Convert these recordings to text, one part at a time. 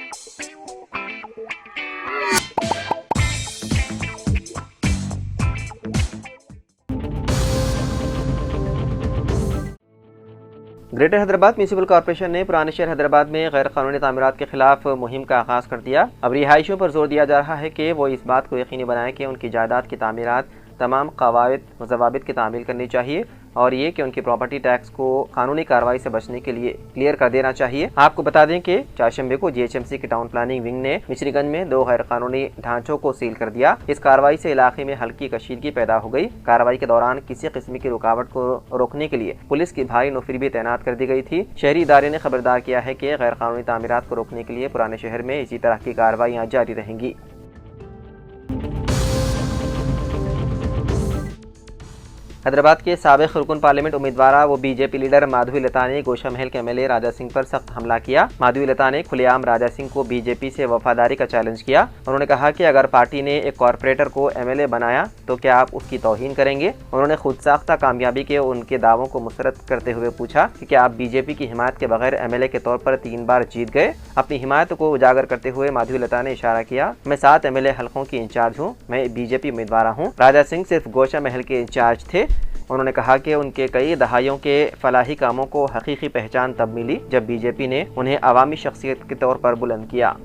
Greater Hyderabad municipal corporation ने पुराने शहर हैदराबाद में गैर कानूनी तामीरात के खिलाफ मुहिम का आगाज़ कर दिया। अब रिहायशियों पर जोर दिया जा रहा है कि वो इस बात को यकीनी बनाएं कि उनकी जायदाद की तामीरात तमाम कवायद व ज़वाबित की तामील करनी चाहिए और ये कि उनकी प्रॉपर्टी टैक्स को कानूनी कार्रवाई से बचने के लिए क्लियर कर देना चाहिए। आपको बता दें कि चारशंबे को GHMC की टाउन प्लानिंग विंग ने मिश्रीगंज में 2 गैर कानूनी ढांचों को सील कर दिया। इस कार्रवाई से इलाके में हल्की कशीदगी पैदा हो गई। कार्रवाई के दौरान किसी किस्म की रुकावट को रोकने के लिए पुलिस की भारी नौफरी भी तैनात कर दी गई थी। शहरी इदारे ने खबरदार किया है कि गैर कानूनी तामीरात को रोकने के लिए पुराने शहर में इसी तरह की कार्रवाइयाँ जारी रहेंगी। हैदराबाद के साबिक रुकन पार्लियामेंट उम्मीदवार व बीजेपी लीडर माधवी लता ने गोशा महल के MLA राजा सिंह पर सख्त हमला किया। माधवी लता ने खुलेआम राजा सिंह को बीजेपी से वफादारी का चैलेंज किया। उन्होंने कहा कि अगर पार्टी ने एक कॉरपोरेटर को MLA बनाया तो क्या आप उसकी तौहीन करेंगे। उन्होंने खुद साख्ता कामयाबी के उनके दावों को मुस्तरद करते हुए पूछा कि क्या आप बीजेपी की हिमायत के बगैर MLA के तौर पर 3 बार जीत गए। अपनी हिमायत को उजागर करते हुए माधवी लता ने इशारा किया, मैं 7 MLA हल्कों की इंचार्ज हूँ, मैं बीजेपी उम्मीदवार हूँ। राजा सिंह सिर्फ गोशा महल के इंचार्ज थे। उन्होंने कहा कि उनके कई दहाइयों के फलाही कामों को हकीकी पहचान तब मिली जब बीजेपी ने उन्हें अवामी शख्सियत के तौर पर बुलंद किया।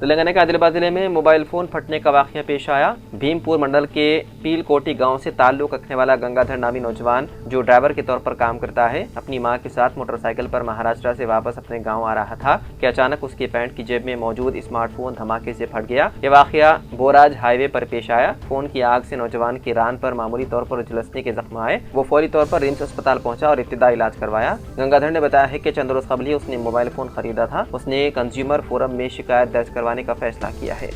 तेलंगाना के आदिलाबाद जिले में मोबाइल फोन फटने का वाक़या पेश आया। भीमपुर मंडल के पीलकोटी गांव से ताल्लुक रखने वाला गंगाधर नामी नौजवान जो ड्राइवर के तौर पर काम करता है, अपनी मां के साथ मोटरसाइकिल पर महाराष्ट्र से वापस अपने गांव आ रहा था कि अचानक उसकी पैंट की जेब में मौजूद स्मार्टफोन धमाके से फट गया। ये वाक़या बोराज हाईवे पर पेश आया। फोन की आग से नौजवान की रान पर मामूली तौर पर झुलसने के जख्म आए। वो फौरी तौर पर रिम्स अस्पताल पहुंचा और इब्तिदाई इलाज करवाया। गंगाधर ने बताया है कि चंद रोज कबल ही उसने मोबाइल फोन खरीदा था। उसने कंज्यूमर फोरम में शिकायत दर्ज करवाने का फैसला किया है।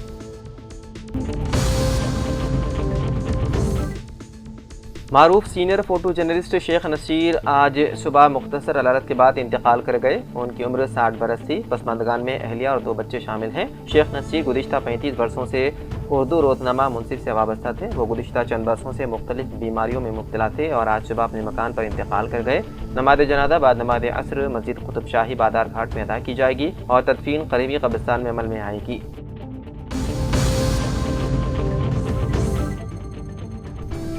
मारूफ senior photo journalist Sheikh Nasir आज सुबह मुख्तसर अदालत के बाद इंतकाल कर गए। उनकी उम्र 60 बरस थी। पसमानदगान में अहलिया और 2 बच्चे शामिल हैं। शेख नसीर गुज़िश्ता 35 बरसों से उर्दू रोजनामा मुंसिफ से वाबस्ता थे। वो गुज़िश्ता चंद बरसों से मुख्तलिफ बीमारियों में मुब्तला थे और आज सुबह अपने मकान पर इंतकाल कर गए। नमाज जनाजा बाद नमाज असर मस्जिद कुतुब शाही बादार घाट में अदा की जाएगी और तदफीन करीबी कब्रिस्तान में अमल में आएगी।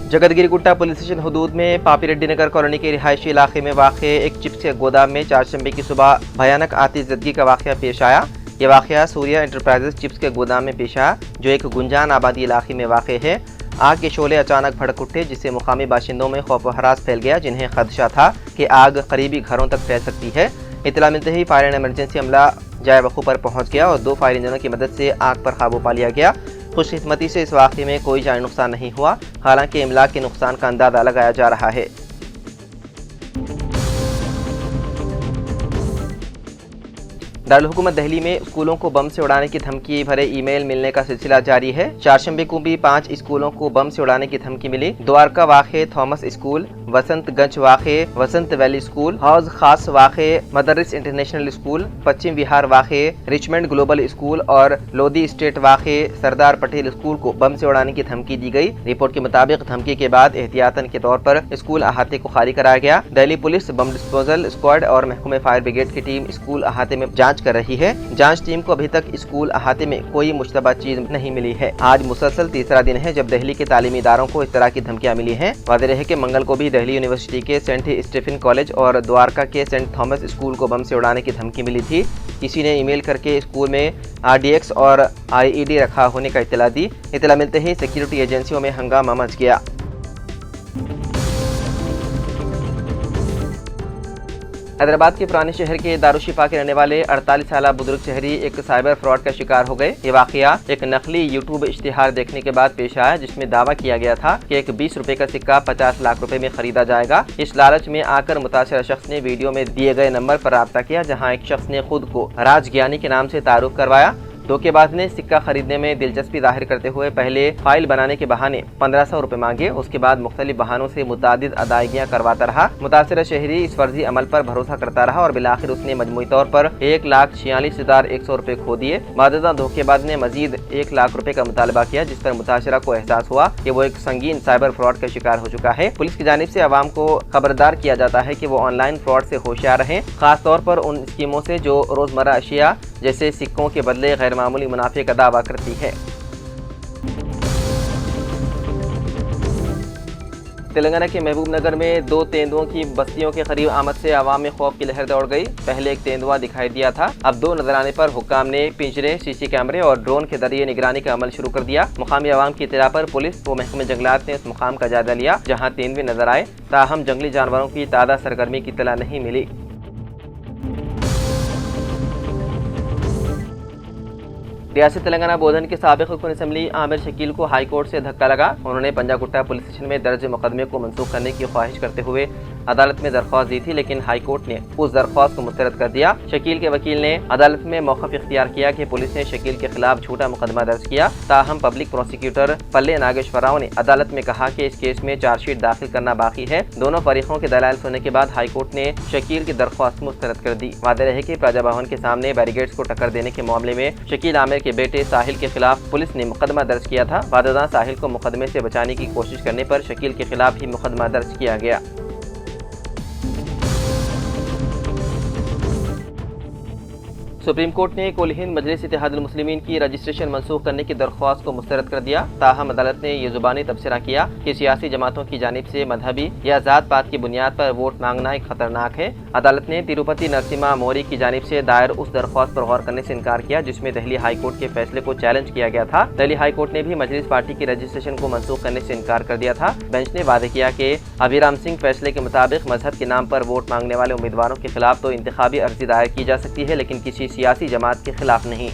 जगतगिरी-गुट्टा पुलिस स्टेशन हदूद में पापी रेड्डी नगर कॉलोनी के रिहायशी इलाके में वाक़े एक चिप्स के गोदाम में चारशंबे की सुबह भयानक आतिशज़दगी का वाक़या पेश आया। ये वाक़या सूर्या एंटरप्राइजेस चिप्स के गोदाम में पेश आया जो एक गुंजान आबादी इलाके में वाक़े है। आग के शोले अचानक भड़क उठे जिससे मुकामी बाशिंदों में खौफ व हरास फैल गया, जिन्हें खदशा था कि आग करीबी घरों तक फैल सकती है। इत्तला मिलते ही फायर एंड इमरजेंसी अमला जाए वक़ू पर पहुँच गया और 2 फायर इंजनों की मदद से आग पर काबू पा लिया गया। खुशकिस्मती से इस वाक़े में कोई जानी नुकसान नहीं हुआ। हालांकि इमलाक के नुकसान का अंदाज़ा लगाया जा रहा है। दारुल-हुकूमत दिल्ली में स्कूलों को बम से उड़ाने की धमकी भरे ईमेल मिलने का सिलसिला जारी है। चारशंबे को भी 5 स्कूलों को बम से उड़ाने की धमकी मिली। द्वारका वाक़े थॉमस स्कूल, वसंतगंज वाक़े वसंत वैली स्कूल, हौज खास वाक़े mothers international school, Paschim Vihar वाक़े रिचमंड ग्लोबल स्कूल और लोधी स्टेट वाक़े सरदार पटेल स्कूल को बम से उड़ाने की धमकी दी गई। रिपोर्ट के मुताबिक धमकी के बाद एहतियातन के तौर पर स्कूल अहाते को खाली कराया गया। Delhi police, bomb disposal squad और महकमे फायर ब्रिगेड की टीम स्कूल अहाते में जांच कर रही है। जांच टीम को अभी तक स्कूल अहाते में कोई मुश्तबा चीज नहीं मिली है। आज मुसलसल तीसरा दिन है जब दिल्ली के तालीमी इदारों को इस तरह की धमकियां मिली हैं। वाज़ेह है कि मंगल को भी दिल्ली यूनिवर्सिटी के सेंट स्टीफन कॉलेज और द्वारका के सेंट थॉमस स्कूल को बम से उड़ाने की धमकी मिली थी। किसी ने ईमेल करके स्कूल में RDX और IED रखा होने का इत्तला दी। इत्तला मिलते ही सिक्योरिटी एजेंसियों में हंगामा मच गया। हैदराबाद के पुराने शहर के दारुशिफा के रहने वाले 48 साल बुजुर्ग शहरी एक साइबर फ्रॉड का शिकार हो गए। ये वाकया एक नकली यूट्यूब इश्तिहार देखने के बाद पेश आया जिसमें दावा किया गया था कि एक 20 रुपए का सिक्का 50 लाख रुपए में खरीदा जाएगा। इस लालच में आकर मुतासिर शख्स ने वीडियो में दिए गए नंबर पर राब्ता किया, जहाँ एक शख्स ने खुद को राजज्ञानी के नाम से तारुफ करवाया। धोखेबाज ने सिक्का खरीदने में दिलचस्पी जाहिर करते हुए पहले फाइल बनाने के बहाने 1500 रुपए मांगे। उसके बाद मुख्तलिफ बहानों से मुतादिद अदायगियां करवाता रहा। मुतासिरा शहरी इस फर्जी अमल पर भरोसा करता रहा और बिलाखिर उसने मजमूई तौर पर 1,46,100 रुपए खो दिए। मौजूदा धोखेबाज ने मजीद 1 लाख रुपए का मुतालबा किया, जिस पर मुतासिरा को एहसास हुआ कि वो एक संगीन साइबर फ्रॉड का शिकार हो चुका है। पुलिस की जानिब से आवाम को खबरदार किया जाता है कि वो ऑनलाइन फ्रॉड से होशियार रहें, खास तौर पर उन स्कीमों से जो रोजमर्रा अशिया जैसे सिक्कों के बदले गैर मामूली मुनाफे का दावा करती है। तेलंगाना के महबूब नगर में 2 तेंदुओं की बस्तियों के करीब आमद से आवाम में खौफ की लहर दौड़ गई। पहले एक तेंदुआ दिखाई दिया था, अब 2 नजर आने पर हुक्काम ने पिंजरे, सीसी कैमरे और ड्रोन के जरिए निगरानी का अमल शुरू कर दिया। मुकामी आवाम की इत्तला पर पुलिस व महकमे जंगलात ने उस मुकाम का जायजा लिया जहाँ तेंदुए नजर आए, ताहम जंगली जानवरों की ताज़ा सरगर्मी की इत्तला नहीं मिली। रियासत तेलंगाना बोधन के साबिक रुकन असम्बली आमिर शकील को हाई कोर्ट से धक्का लगा। उन्होंने पंजागुट्टा पुलिस स्टेशन में दर्ज मुकदमे को मनसूख करने की ख्वाहिश करते हुए अदालत में दरख्वास्त दी थी, लेकिन हाई कोर्ट ने उस दरख्वास्त को मुस्तरद कर दिया। शकील के वकील ने अदालत में मौक़िफ़ इख्तियार किया कि पुलिस ने शकील के खिलाफ झूठा मुकदमा दर्ज किया। ताहम पब्लिक प्रोसिक्यूटर पल्ले नागेश्वर राव ने अदालत में कहा कि इस केस में चार्जशीट दाखिल करना बाकी है। दोनों फरीकों के दलाइल सुनने के बाद हाई कोर्ट ने शकील की दरख्वास्त मुस्तरद कर दी। वादे रहे कि प्रजा भवन के सामने बैरिकेड्स को टक्कर देने के मामले में शकील आमिर के बेटे साहिल के खिलाफ पुलिस ने मुकदमा दर्ज किया था। वाददा साहिल को मुकदमे से बचाने की कोशिश करने पर शकील के खिलाफ ही मुकदमा दर्ज किया गया। सुप्रीम कोर्ट ने कुल हिंद मजलिस इत्तेहादुल मुस्लिमीन की रजिस्ट्रेशन मनसूख करने की दरख्वास्त को मुस्तरद कर दिया। ताहम अदालत ने यह जुबानी तबसरा किया कि सियासी जमातों की जानिब से मजहबी या जात पात की बुनियाद पर वोट मांगना एक खतरनाक है। अदालत ने तिरुपति नरसिम्हा मौर्य की जानिब से दायर उस दरख्वास्त पर गौर करने से इनकार किया जिसमें दिल्ली हाई कोर्ट के फैसले को चैलेंज किया गया था। दिल्ली हाई कोर्ट ने भी मजलिस पार्टी की रजिस्ट्रेशन को मनसूख करने से इनकार कर दिया था। बेंच ने वादे किया कि अभिराम सिंह फैसले के मुताबिक मजहब के नाम पर वोट मांगने वाले उम्मीदवारों के खिलाफ तो इंतखाबी अर्जी दायर की जा सकती है, लेकिन किसी सियासी जमात के खिलाफ नहीं।